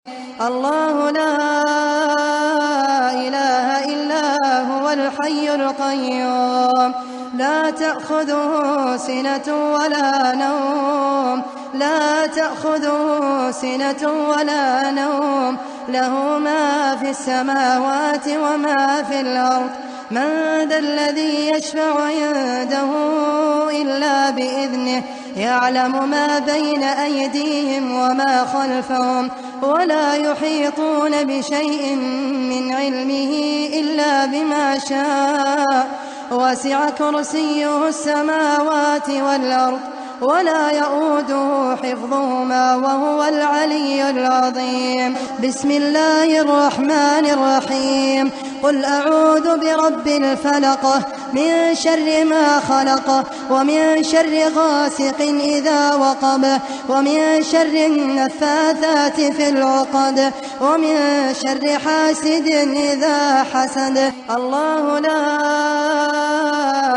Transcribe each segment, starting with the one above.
الله لا إله إلا هو الحي القيوم لا تأخذه سنة ولا نوم لا تأخذه سنة ولا نوم له ما في السماوات وما في الأرض من ذا الذي يشفع عنده إلا بإذنه يعلم ما بين أيديهم وما خلفهم ولا يحيطون بشيء من علمه إلا بما شاء وسع كرسيه السماوات والأرض ولا يؤوده حفظهما وهو العلي العظيم. بسم الله الرحمن الرحيم. قل أعوذ برب الفلق من شر ما خلق ومن شر غاسق إذا وقب ومن شر النفاثات في العقد ومن شر حاسد إذا حسد. الله لا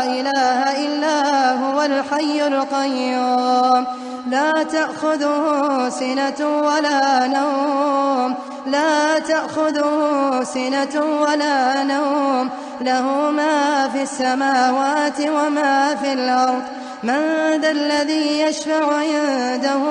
إله إلا هو الحي القيوم لا تأخذه سنة ولا نوم لا تأخذه سنة ولا نوم له ما في السماوات وما في الأرض من ذا الذي يشفع عنده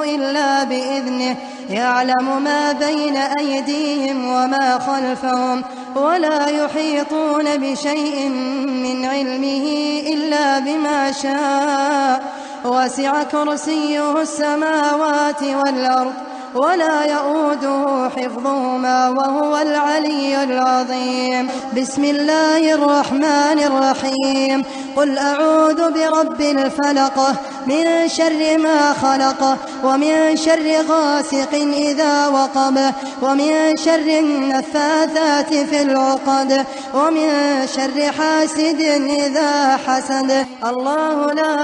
إلا بإذنه يعلم ما بين أيديهم وما خلفهم ولا يحيطون بشيء من علمه إلا بما شاء وسع كرسيه السماوات والأرض ولا يؤوده حفظهما وهو العلي العظيم. بسم الله الرحمن الرحيم. قل أعوذ برب الفلق من شر ما خلق ومن شر غاسق إذا وقب ومن شر النفاثات في العقد ومن شر حاسد إذا حسد. الله لا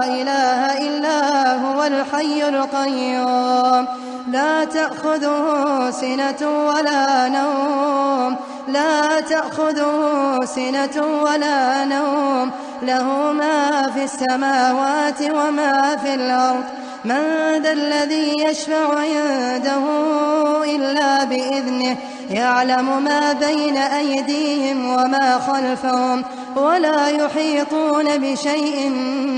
إله إلا هو الحي القيوم لا تأخذه سنة ولا نوم لا تأخذه سنة ولا نوم له ما في السماوات وما في الأرض من ذا الذي يشفع عنده إلا بإذنه يعلم ما بين أيديهم وما خلفهم ولا يحيطون بشيء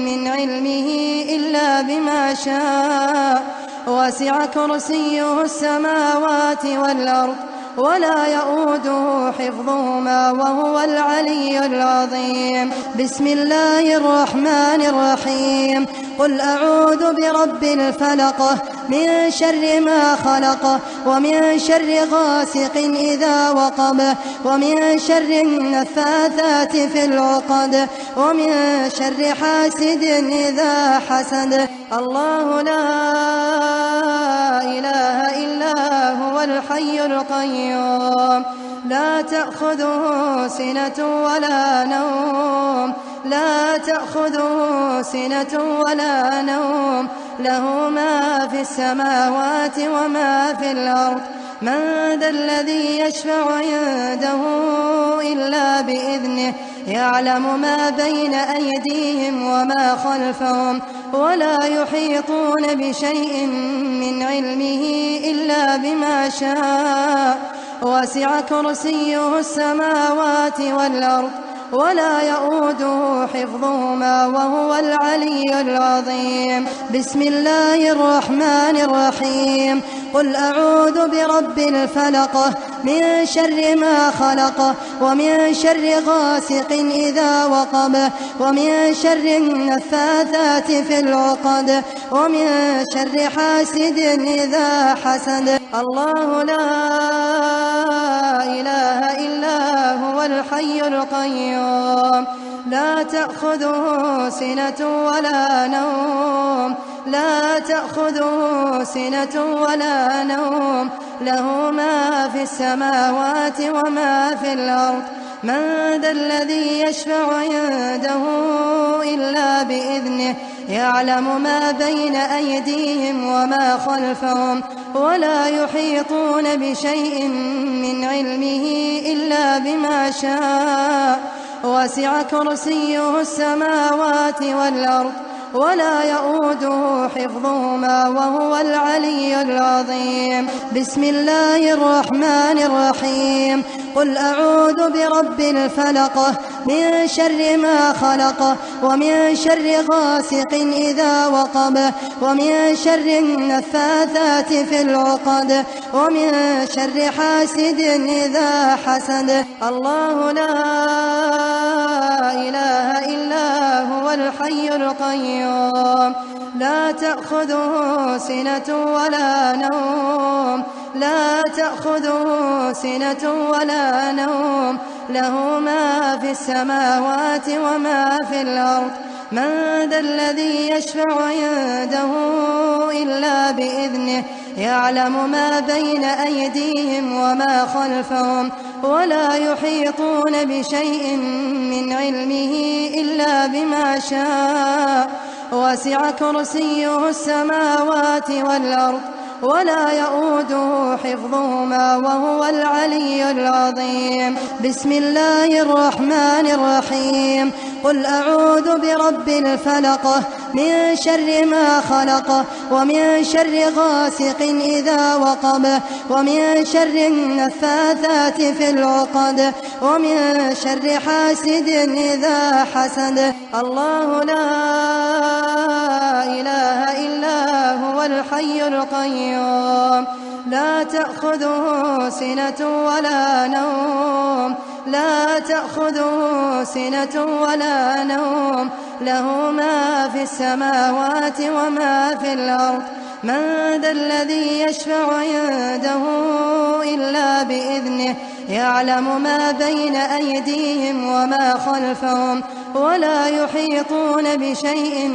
من علمه إلا بما شاء وسع كرسيه السماوات والأرض ولا يؤوده حفظهما وهو العلي العظيم. بسم الله الرحمن الرحيم. قل أعوذ برب الفلق من شر ما خلق ومن شر غاسق إذا وقب ومن شر النفاثات في العقد ومن شر حاسد إذا حسد. الله لا إله إلا هو الحي القيوم لا تأخذه سنة ولا نوم لا تأخذه سنة ولا نوم له ما في السماوات وما في الأرض من ذا الذي يشفع عنده إلا بإذنه يعلم ما بين أيديهم وما خلفهم ولا يحيطون بشيء من علمه إلا بما شاء وسع كرسيه السماوات والأرض ولا يؤوده حفظهما وهو العلي العظيم. بسم الله الرحمن الرحيم. قل أعوذ برب الفلق من شر ما خلق ومن شر غاسق إذا وقب ومن شر النفاثات في العقد ومن شر حاسد إذا حسد. الله لا إله إلا هو الحي القيوم لا تأخذه سنة ولا نوم لا تأخذه سنة ولا نوم له ما في السماوات وما في الأرض من ذا الذي يشفع عنده إلا بإذنه يعلم ما بين أيديهم وما خلفهم ولا يحيطون بشيء من علمه إلا بما شاء وسع كرسيه السماوات والأرض ولا يؤوده حفظهما وهو العلي العظيم. بسم الله الرحمن الرحيم. قل أعوذ برب الفلق من شر ما خلق ومن شر غاسق إذا وقب ومن شر النفاثات في العقد ومن شر حاسد إذا حسد. الله لا إله إلا هو الحي القيوم لا تأخذه سنة ولا نوم لا تأخذه سنة ولا نوم له ما في السماوات وما في الأرض. من ذا الذي يشفع عنده إلا بإذنه يعلم ما بين أيديهم وما خلفهم ولا يحيطون بشيء من علمه إلا بما شاء. وسع كرسيه السماوات والأرض ولا يؤوده حفظهما وهو العلي العظيم. بسم الله الرحمن الرحيم. قل أعوذ برب الفلق من شر ما خلق ومن شر غاسق إذا وقب ومن شر النفاثات في العقد ومن شر حاسد إذا حسد. الله لا إله إلا هو الحي القيوم لا تأخذه سنة ولا نوم لا تأخذه سنة ولا نوم له ما في السماوات وما في الأرض. من ذا الذي يشفع عنده إلا بإذنه يعلم ما بين أيديهم وما خلفهم ولا يحيطون بشيء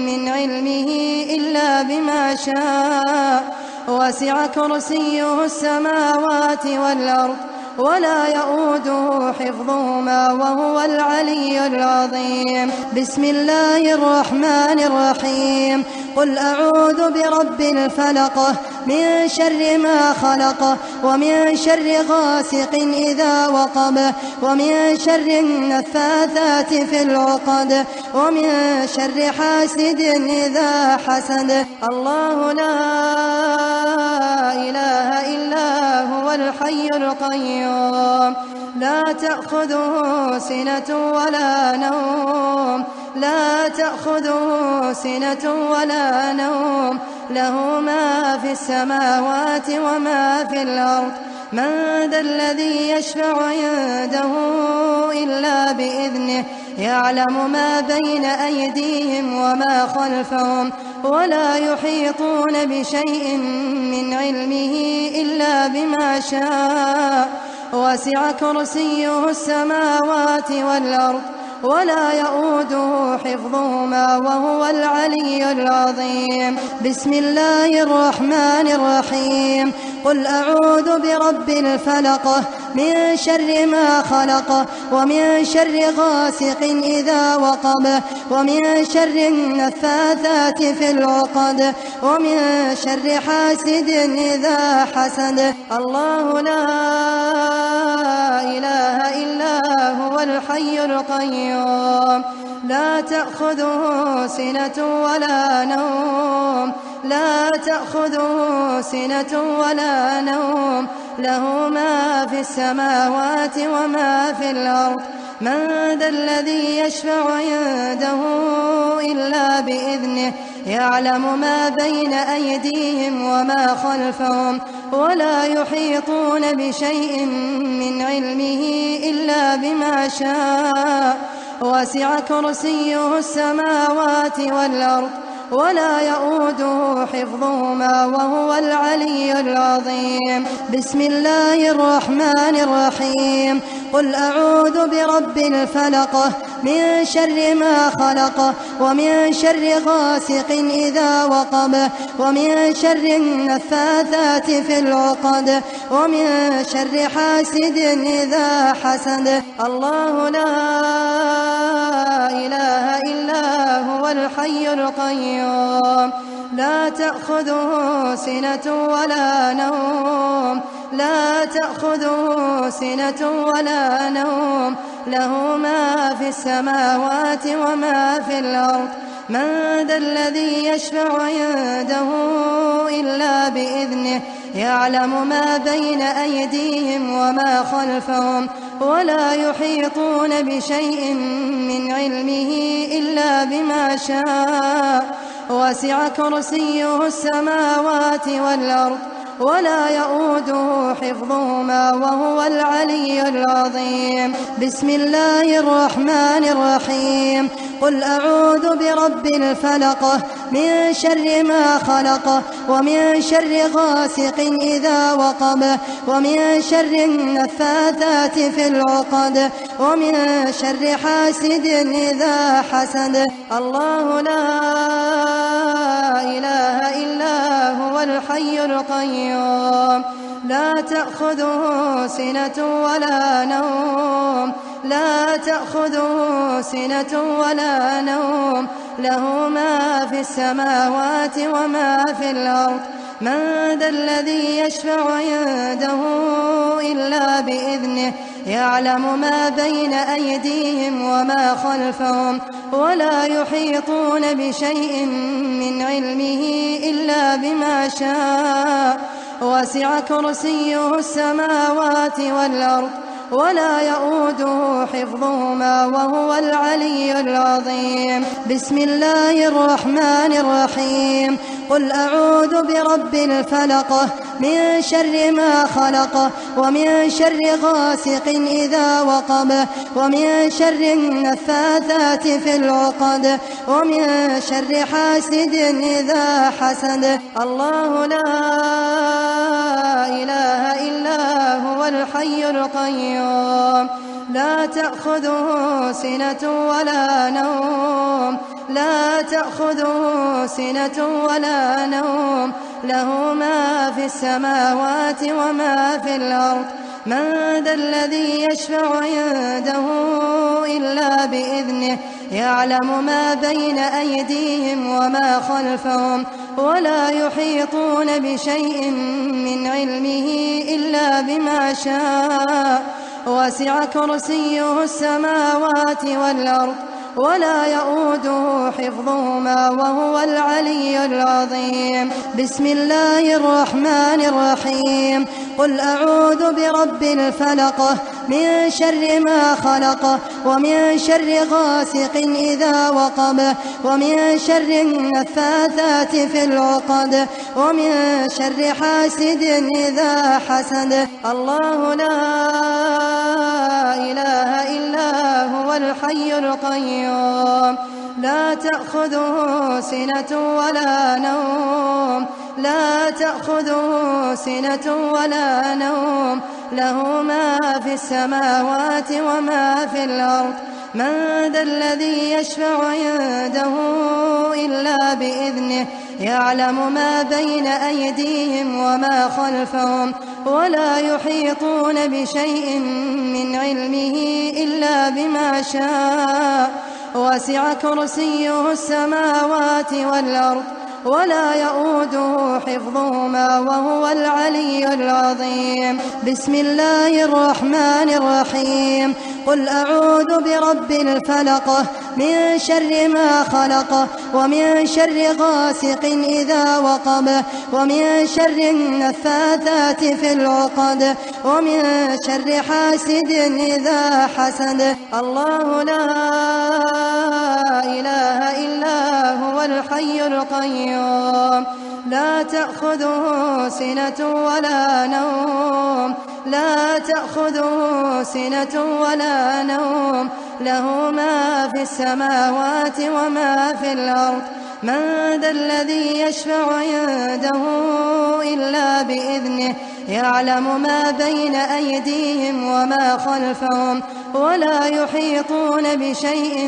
من علمه إلا بما شاء. وسع كرسيه السماوات والأرض ولا يؤوده حفظهما وهو العلي العظيم. بسم الله الرحمن الرحيم. قل أعوذ برب الفلق من شر ما خلق ومن شر غاسق إذا وقب ومن شر النفاثات في العقد ومن شر حاسد إذا حسد. الله لا إله إلا هو الحي القيوم لا تأخذه سنة ولا نوم لا تأخذه سنة ولا نوم له ما في السماوات وما في الأرض. من ذا الذي يشفع عنده إلا بإذنه يعلم ما بين أيديهم وما خلفهم ولا يحيطون بشيء من علمه إلا بما شاء. وسع كرسيه السماوات والأرض ولا يؤوده حفظهما وهو العلي العظيم. بسم الله الرحمن الرحيم. قل أعوذ برب الفلق من شر ما خلق ومن شر غاسق إذا وقب ومن شر النفاثات في العقد ومن شر حاسد إذا حسد. الله لا إله إلا هو الحي القيوم لا تأخذه سنة ولا نوم لا تأخذه سنة ولا نوم له ما في السماوات وما في الأرض. من ذا الذي يشفع عنده إلا بإذنه يعلم ما بين أيديهم وما خلفهم ولا يحيطون بشيء من علمه إلا بما شاء. وسع كرسيه السماوات والأرض ولا يؤوده حفظهما وهو العلي العظيم. بسم الله الرحمن الرحيم. قل أعوذ برب الفلق من شر ما خلق ومن شر غاسق إذا وقب ومن شر النفاثات في العقد ومن شر حاسد إذا حسد. الله لا إله إلا هو الحي القيوم لا تأخذه سنة ولا نوم لا تأخذه سنة ولا نوم له ما في السماوات وما في الأرض. من ذا الذي يشفع عنده إلا بإذنه يعلم ما بين أيديهم وما خلفهم ولا يحيطون بشيء من علمه إلا بما شاء وسع كرسيه السماوات والأرض ولا يؤوده حفظهما وهو العلي العظيم. بسم الله الرحمن الرحيم. قل أعوذ برب الفلق من شر ما خلق ومن شر غاسق إذا وقب ومن شر النفاثات في العقد ومن شر حاسد إذا حسد. الله لا إله إلا هو الحي القيوم لا تأخذه سنة ولا نوم لا تأخذه سنة ولا نوم له ما في السماوات وما في الأرض. من ذا الذي يشفع عنده إلا بإذنه يعلم ما بين أيديهم وما خلفهم ولا يحيطون بشيء من علمه إلا بما شاء وسع كرسيه السماوات والأرض ولا يؤوده حفظهما وهو العلي العظيم. بسم الله الرحمن الرحيم. قل أعوذ برب الفلق من شر ما خلق ومن شر غاسق إذا وقب ومن شر النفاثات في العقد ومن شر حاسد إذا حسد. الله لا إله إلا هو الحي القيوم لا تأخذه سنة ولا نوم لا تأخذه سنة ولا نوم له ما في السماوات وما في الأرض. من ذا الذي يشفع عنده إلا بإذنه يعلم ما بين أيديهم وما خلفهم ولا يحيطون بشيء من علمه إلا بما شاء وسع كرسيه السماوات والأرض ولا يؤوده حفظهما وهو العلي العظيم. بسم الله الرحمن الرحيم. قل أعوذ برب الفلق من شر ما خلق ومن شر غاسق إذا وقب ومن شر النفاثات في العقد ومن شر حاسد إذا حسد. الله لا إله إلا هو الحي القيوم لا تأخذه سنة ولا نوم لا تأخذه سنة ولا نوم له ما في السماوات وما في الأرض. من ذا الذي يشفع عنده إلا بإذنه يعلم ما بين أيديهم وما خلفهم ولا يحيطون بشيء من علمه إلا بما شاء وسع كرسيه السماوات والأرض ولا يؤوده حفظهما وهو العلي العظيم. بسم الله الرحمن الرحيم. قل أعوذ برب الفلق من شر ما خلق ومن شر غاسق إذا وقب ومن شر النفاثات في العقد ومن شر حاسد إذا حسد. الله لا إله إلا هو الحي القيوم لا تأخذه سنة ولا نوم لا تأخذه سنة ولا نوم له ما في السماوات وما في الأرض. من ذا الذي يشفع عنده إلا بإذنه يعلم ما بين أيديهم وما خلفهم ولا يحيطون بشيء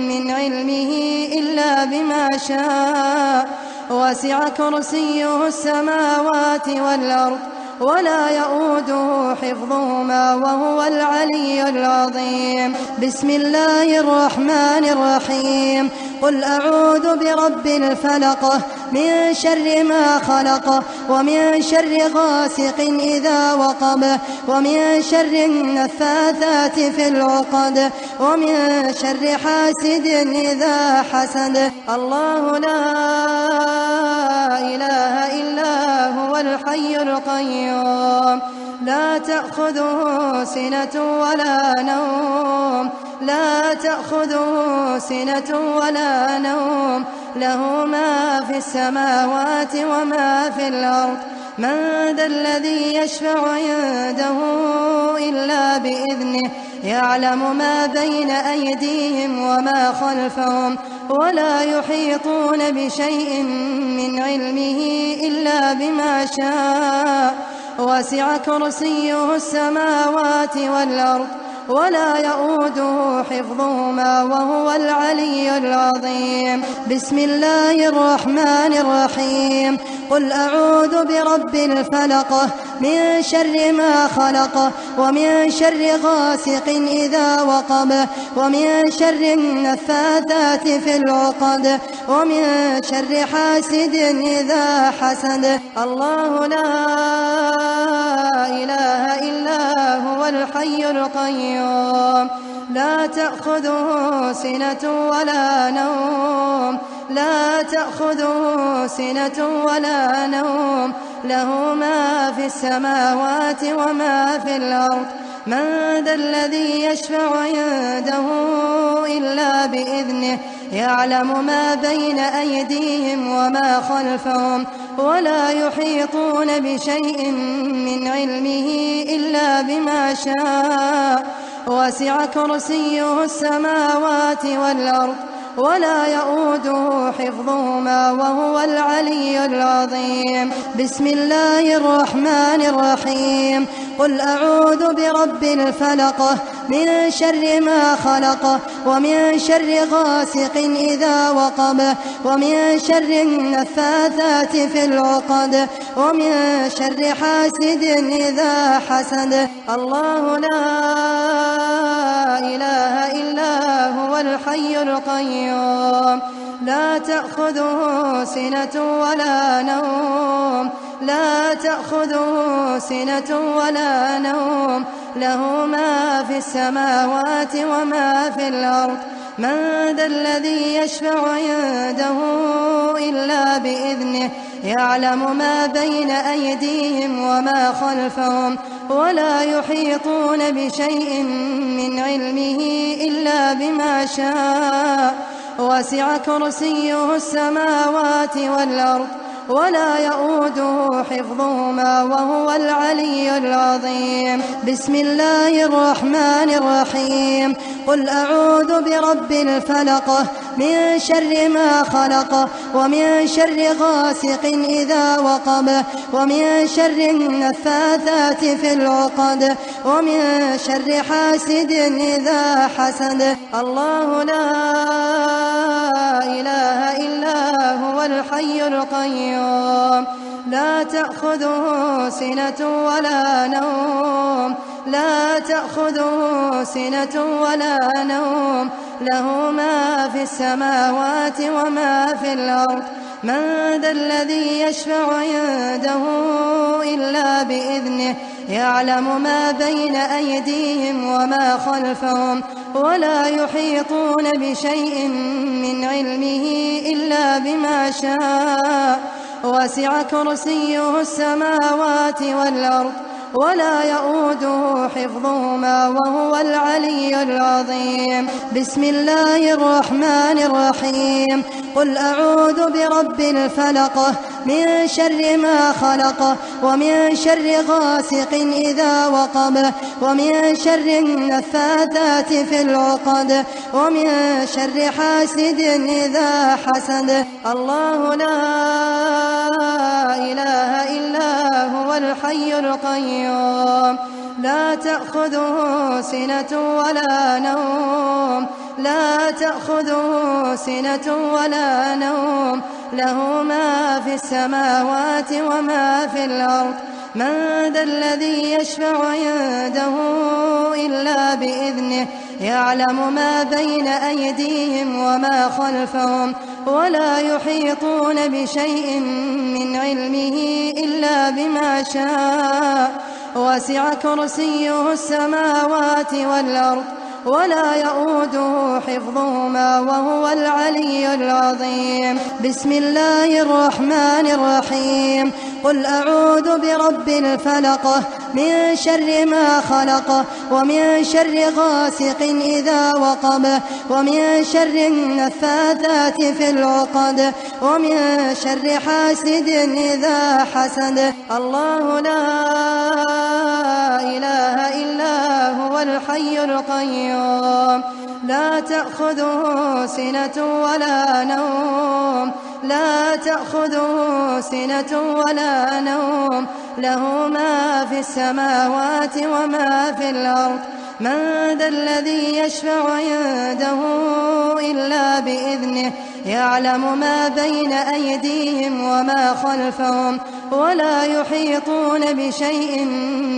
من علمه إلا بما شاء وسع كرسيه السماوات والأرض ولا يؤوده حفظهما وهو العلي العظيم. بسم الله الرحمن الرحيم. قل أعوذ برب الفلق من شر ما خلق ومن شر غاسق إذا وقب ومن شر النفاثات في العقد ومن شر حاسد إذا حسد. الله لا إله إلا هو الحي القيوم لا تأخذه سنة ولا نوم لا تأخذه سنة ولا نوم له ما في السماوات وما في الأرض. من ذا الذي يشفع عنده إلا بإذنه يعلم ما بين أيديهم وما خلفهم ولا يحيطون بشيء من علمه إلا بما شاء. وسع كرسيه السماوات والأرض ولا يؤوده حفظهما وهو العلي العظيم. بسم الله الرحمن الرحيم. قل أعوذ برب الفلق من شر ما خلق ومن شر غاسق إذا وقب ومن شر النفاثات في العقد ومن شر حاسد إذا حسد. الله لا إله إلا هو الحي القيوم لا تأخذه سنة ولا نوم لا تأخذه سنة ولا نوم له ما في السماوات وما في الأرض. من ذا الذي يشفع عنده إلا بإذنه يعلم ما بين أيديهم وما خلفهم ولا يحيطون بشيء من علمه إلا بما شاء. وسع كرسيه السماوات والأرض ولا يؤوده حفظهما وهو العلي العظيم. بسم الله الرحمن الرحيم. قل أعوذ برب الفلق من شر ما خلق ومن شر غاسق إذا وقب ومن شر النفاثات في العقد ومن شر حاسد إذا حسد. الله لا إله إلا هو الحي القيوم لا تأخذه سنة ولا نوم لا تأخذه سنة ولا نوم له ما في السماوات وما في الأرض. من ذا الذي يشفع عنده إلا بإذنه يعلم ما بين أيديهم وما خلفهم ولا يحيطون بشيء من علمه إلا بما شاء. وسع كرسيه السماوات والأرض ولا يؤوده حفظهما وهو العلي العظيم. بسم الله الرحمن الرحيم. قل أعوذ برب الفلق من شر ما خلق ومن شر غاسق إذا وقب ومن شر النفاثات في العقد ومن شر حاسد إذا حسد. الله لا إله إلا هو الحي القيوم لا تأخذه سنة ولا نوم لا تأخذه سنة ولا نوم له ما في السماوات وما في الأرض. من ذا الذي يشفع عنده إلا بإذنه يعلم ما بين أيديهم وما خلفهم ولا يحيطون بشيء من علمه إلا بما شاء. وسع كرسيه السماوات والأرض ولا يؤوده حفظهما وهو العلي العظيم. بسم الله الرحمن الرحيم. قل أعوذ برب الفلق من شر ما خلق ومن شر غاسق إذا وقب ومن شر النفاثات في العقد ومن شر حاسد إذا حسد. الله لا إله إلا هو الحي القيوم لا تأخذه سنة ولا نوم لا تأخذه سنة ولا نوم له ما في السماوات وما في الأرض. من ذا الذي يشفع عنده إلا بإذنه يعلم ما بين أيديهم وما خلفهم ولا يحيطون بشيء من علمه إلا بما شاء وسع كرسيه السماوات والأرض ولا يؤوده حفظهما وهو العلي العظيم. بسم الله الرحمن الرحيم. قل أعوذ برب الفلق من شر ما خلق ومن شر غاسق إذا وقب ومن شر النفاثات في العقد ومن شر حاسد إذا حسد. الله لا إله إلا هو الحي القيوم لا تأخذه سنة ولا نوم لا تأخذه سنة ولا نوم له ما في السماوات وما في الأرض. من ذا الذي يشفع عنده إلا بإذنه يعلم ما بين أيديهم وما خلفهم ولا يحيطون بشيء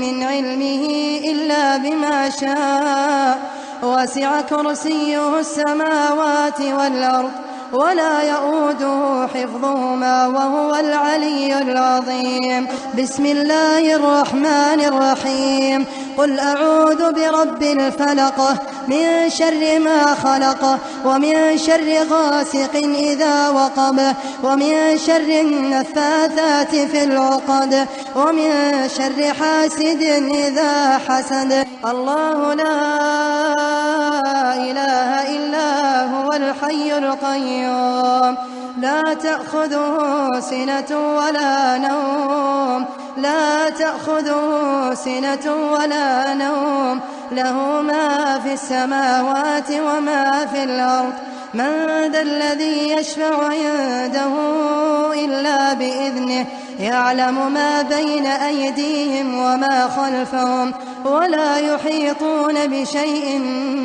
من علمه إلا بما شاء وسع كرسيه السماوات والأرض ولا يؤوده حفظهما وهو العلي العظيم. بسم الله الرحمن الرحيم. قل أعوذ برب الفلق من شر ما خلق ومن شر غاسق إذا وقب ومن شر النفاثات في العقد ومن شر حاسد إذا حسد. الله لا إله إلا هو الحي القيوم لا تأخذه سنة ولا نوم لا تأخذه سنة ولا نوم له ما في السماوات وما في الأرض. من ذا الذي يشفع عنده إلا بإذنه يعلم ما بين أيديهم وما خلفهم ولا يحيطون بشيء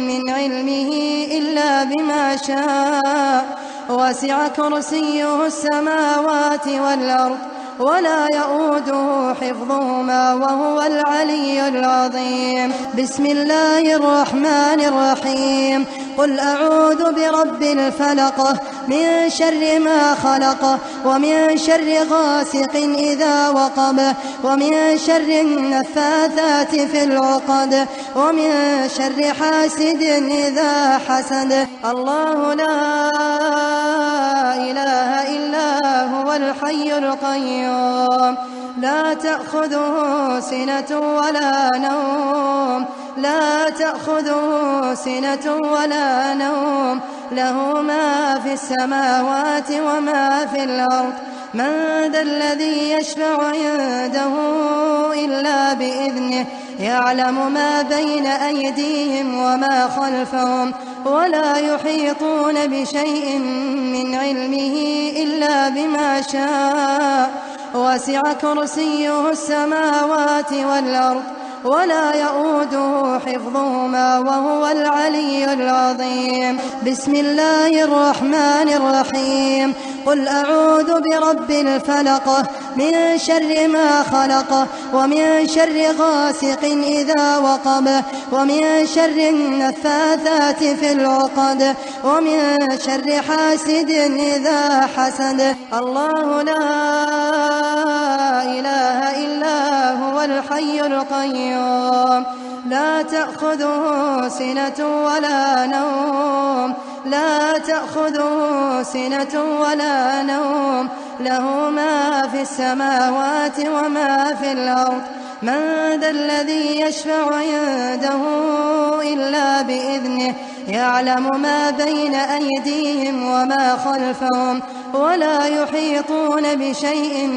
من علمه إلا بما شاء وسع كرسيه السماوات والأرض ولا يؤوده حفظهما وهو العلي العظيم. بسم الله الرحمن الرحيم. قل أعوذ برب الفلق من شر ما خلق ومن شر غاسق إذا وقب ومن شر النفاثات في العقد ومن شر حاسد إذا حسد. الله لا إله إلا هو الحي القيوم لا تأخذه سنة ولا نوم لا تأخذه سنة ولا نوم له ما في السماوات وما في الأرض. من ذا الذي يشفع عنده إلا بإذنه يعلم ما بين أيديهم وما خلفهم ولا يحيطون بشيء من علمه إلا بما شاء وسع كرسيه السماوات والأرض ولا يؤوده حفظهما وهو العلي العظيم. بسم الله الرحمن الرحيم. قل أعوذ برب الفلق من شر ما خلق ومن شر غاسق إذا وقب ومن شر النفاثات في العقد ومن شر حاسد إذا حسد. الله لا إله إلا هو الحي القيوم لا تأخذه سنة ولا نوم لا تأخذه سنة ولا نوم له ما في السماوات وما في الأرض. من ذا الذي يشفع عنده إلا بإذنه يعلم ما بين أيديهم وما خلفهم ولا يحيطون بشيء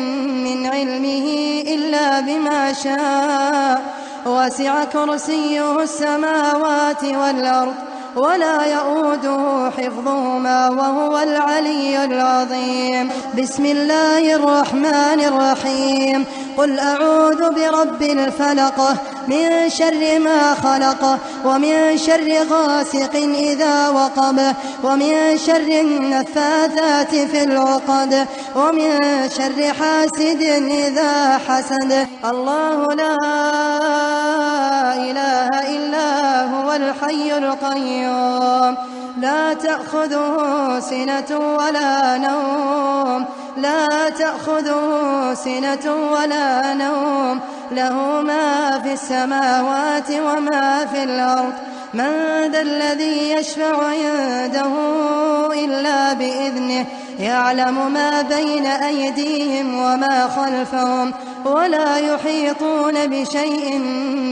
من علمه إلا بما شاء وسع كرسيه السماوات والأرض ولا يؤوده حفظهما وهو العلي العظيم. بسم الله الرحمن الرحيم. قل أعوذ برب الفلق من شر ما خلق ومن شر غاسق إذا وقب ومن شر النفاثات في العقد ومن شر حاسد إذا حسد. الله لا إله إلا هو الحي القيوم لا تأخذه سنة ولا نوم لا تأخذه سنة ولا نوم له ما في السماوات وما في الأرض من ذا الذي يشفع عنده إلا بإذنه يعلم ما بين أيديهم وما خلفهم ولا يحيطون بشيء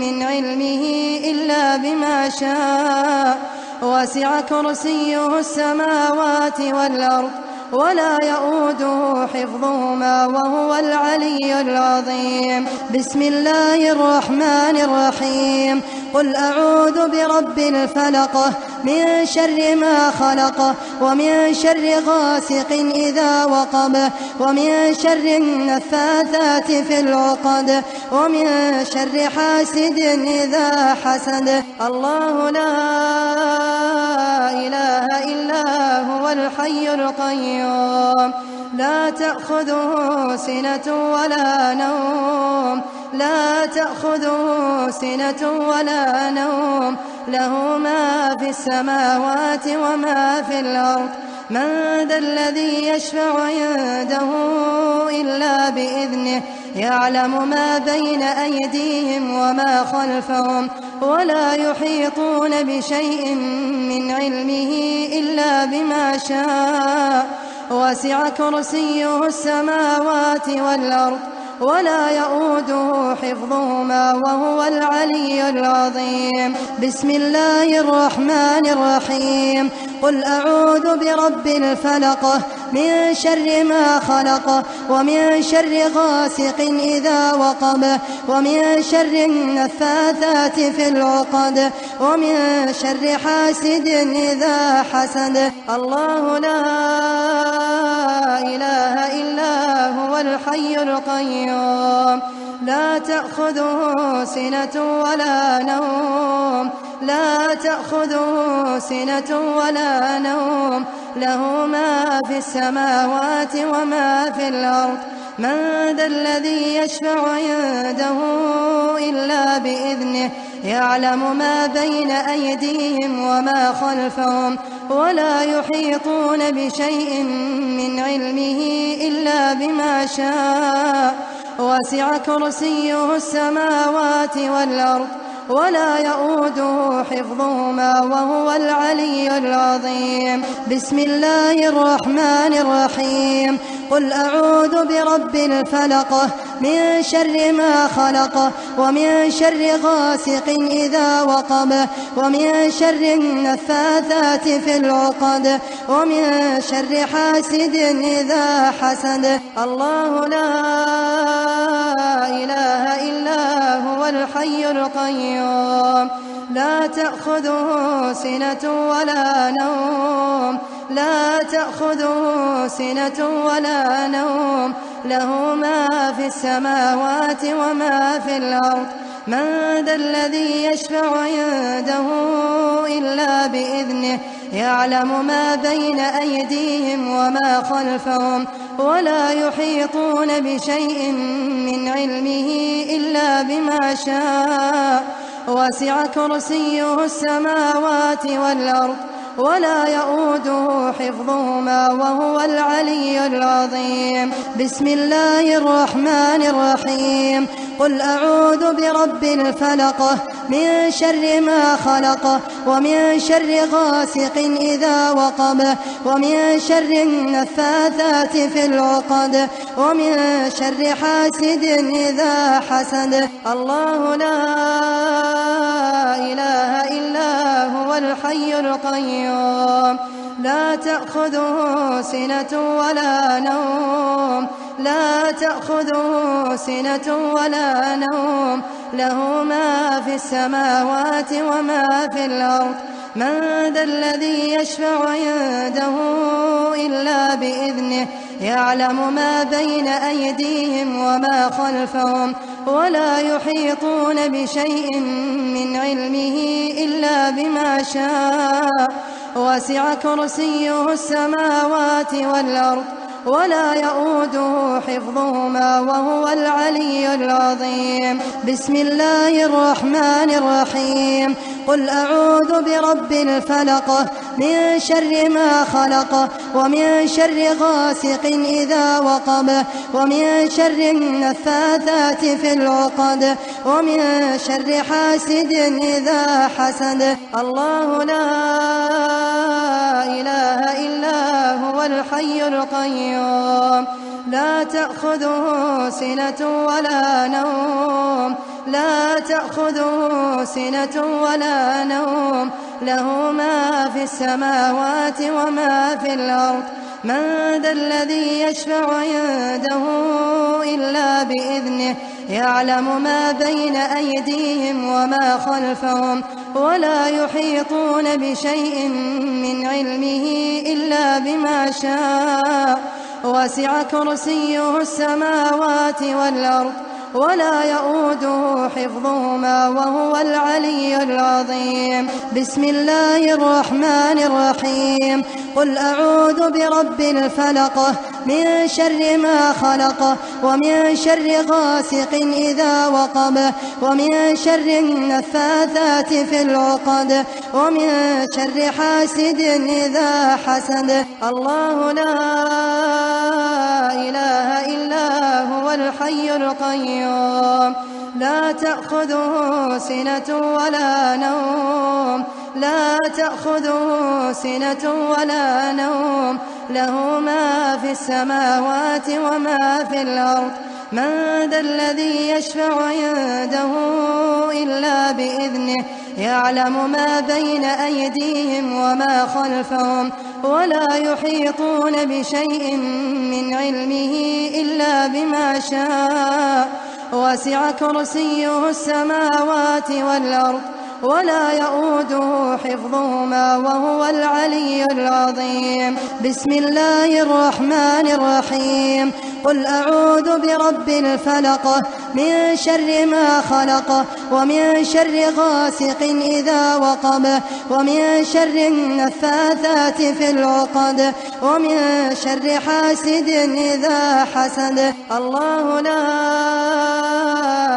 من علمه إلا بما شاء وسع كرسيه السماوات والأرض ولا يؤوده حفظهما وهو العلي العظيم بسم الله الرحمن الرحيم قل أعوذ برب الفلق من شر ما خلق ومن شر غاسق إذا وقب ومن شر النفاثات في العقد ومن شر حاسد إذا حسد الله لا إله إلا هو الحي القيوم لا تأخذه سنة ولا نوم لا تأخذه سنة ولا نوم له ما في السماوات وما في الأرض من ذا الذي يشفع عنده إلا بإذنه يعلم ما بين أيديهم وما خلفهم ولا يحيطون بشيء من علمه إلا بما شاء وسع كرسيه السماوات والأرض ولا يؤوده حفظهما وهو العلي العظيم بسم الله الرحمن الرحيم قل أعوذ برب الفلق من شر ما خلق ومن شر غاسق إذا وقب ومن شر النفاثات في العقد ومن شر حاسد إذا حسد الله لا إله إلا هو الحي القيوم لا تأخذه سنة ولا نوم لا تأخذه سنة ولا نوم له ما في السماوات وما في الأرض من ذا الذي يشفع عنده إلا بإذنه يعلم ما بين أيديهم وما خلفهم ولا يحيطون بشيء من علمه إلا بما شاء وسع كرسيه السماوات والأرض ولا يؤوده حفظهما وهو العلي العظيم بسم الله الرحمن الرحيم قل أعوذ برب الفلق من شر ما خلق ومن شر غاسق إذا وقب ومن شر النفاثات في العقد ومن شر حاسد إذا حسد الله لا إله إلا هو الحي القيوم لا تأخذه سنة ولا نوم لا تأخذه سنة ولا نوم له ما في السماوات وما في الأرض من ذا الذي يشفع عنده إلا بإذنه يعلم ما بين أيديهم وما خلفهم ولا يحيطون بشيء من علمه إلا بما شاء وسع كرسيه السماوات والأرض ولا يؤوده حفظهما وهو العلي العظيم بسم الله الرحمن الرحيم قل أعوذ برب الفلق من شر ما خلق ومن شر غاسق إذا وقب ومن شر النفاثات في العقد ومن شر حاسد إذا حسد الله لا إله إلا هو الحي القيوم لا تأخذه سنة ولا نوم لا تأخذه سنة ولا نوم له ما في السماوات وما في الأرض من ذا الذي يشفع عنده إلا بإذنه يعلم ما بين أيديهم وما خلفهم ولا يحيطون بشيء من علمه إلا بما شاء وسع كرسيه السماوات والأرض ولا يؤوده حفظهما وهو العلي العظيم. بسم الله الرحمن الرحيم. قل أعوذ برب الفلق من شر ما خلق ومن شر غاسق إذا وقب ومن شر النفاثات في العقد ومن شر حاسد إذا حسد. الله لا إله إلا هو الحي القيوم لا تأخذه سنة ولا نوم لا تأخذه سنة ولا نوم له ما في السماوات وما في الأرض. من ذا الذي يشفع عنده إلا بإذنه يعلم ما بين أيديهم وما خلفهم ولا يحيطون بشيء من علمه إلا بما شاء. وسع كرسيه السماوات والأرض ولا يؤوده حفظهما وهو العلي العظيم. بسم الله الرحمن الرحيم. قل أعوذ برب الفلق من شر ما خلق ومن شر غاسق إذا وقب ومن شر النفاثات في العقد ومن شر حاسد إذا حسد. الله لا إله إلا هو الحي القيوم لا تأخذه سنة ولا نوم لا تأخذه سنة ولا نوم له ما في السماوات وما في الأرض. من ذا الذي يشفع عنده إلا بإذنه يعلم ما بين أيديهم وما خلفهم ولا يحيطون بشيء من علمه إلا بما شاء. وسع كرسيه السماوات والأرض ولا يؤوده حفظهما وهو العلي العظيم. بسم الله الرحمن الرحيم. قل أعوذ برب الفلق من شر ما خلق ومن شر غاسق إذا وقب ومن شر النفاثات في العقد ومن شر حاسد إذا حسد. الله لا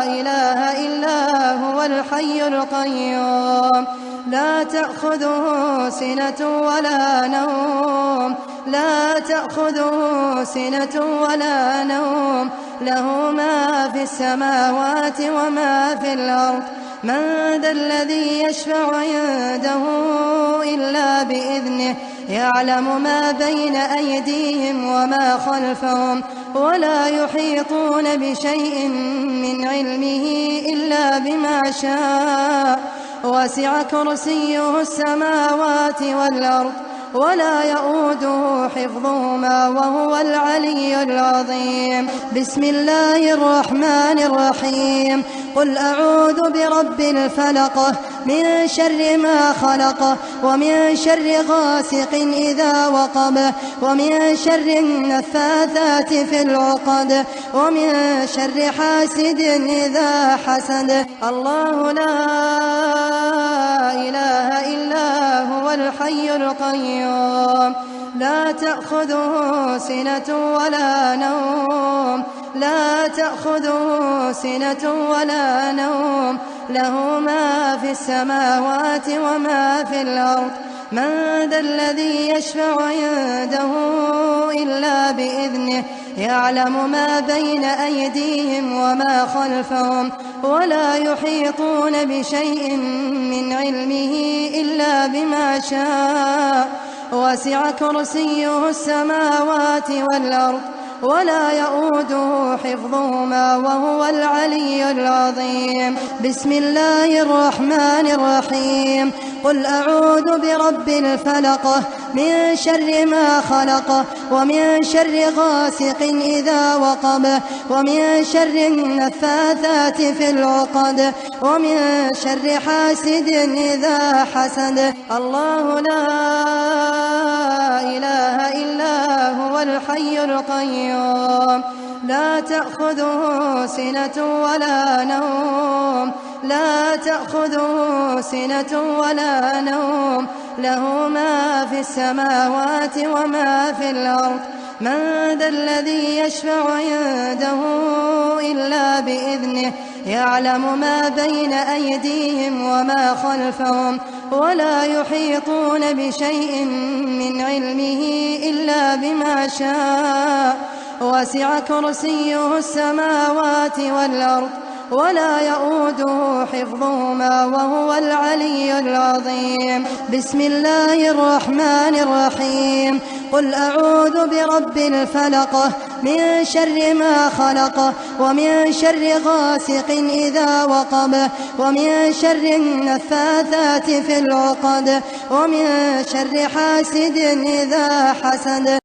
إله إلا هو الحي القيوم لا تأخذه سنة ولا نوم لا تأخذه سنة ولا نوم له ما في السماوات وما في الأرض. من ذا الذي يشفع عنده إلا بإذنه يعلم ما بين أيديهم وما خلفهم ولا يحيطون بشيء من علمه إلا بما شاء. وسع كرسيه السماوات والأرض ولا يؤوده حفظهما وهو العلي العظيم. بسم الله الرحمن الرحيم. قل أعوذ برب الفلق من شر ما خلق ومن شر غاسق إذا وقب ومن شر النفاثات في العقد ومن شر حاسد إذا حسد. الله لا إله إلا هو الحي القيوم لا تأخذه سنة ولا نوم لا تأخذه سنة ولا نوم له ما في السماوات وما في الأرض. من ذا الذي يشفع عنده إلا بإذنه يعلم ما بين أيديهم وما خلفهم ولا يحيطون بشيء من علمه إلا بما شاء. وسع كرسيه السماوات والأرض ولا يؤوده حفظهما وهو العلي العظيم. بسم الله الرحمن الرحيم. قل أعوذ برب الفلق من شر ما خلق ومن شر غاسق إذا وقب ومن شر النفاثات في العقد ومن شر حاسد إذا حسد. الله لا إله إلا هو الحي القيوم لا تأخذه سنة ولا نوم لا تأخذه سنة ولا نوم له ما في السماوات وما في الأرض. من ذا الذي يشفع عنده إلا بإذنه يعلم ما بين أيديهم وما خلفهم ولا يحيطون بشيء من علمه إلا بما شاء وسع كرسيه السماوات والأرض ولا يؤوده حفظهما وهو العلي العظيم. بسم الله الرحمن الرحيم. قل أعوذ برب الفلق من شر ما خلق ومن شر غاسق إذا وقب ومن شر النفاثات في العقد ومن شر حاسد إذا حسد.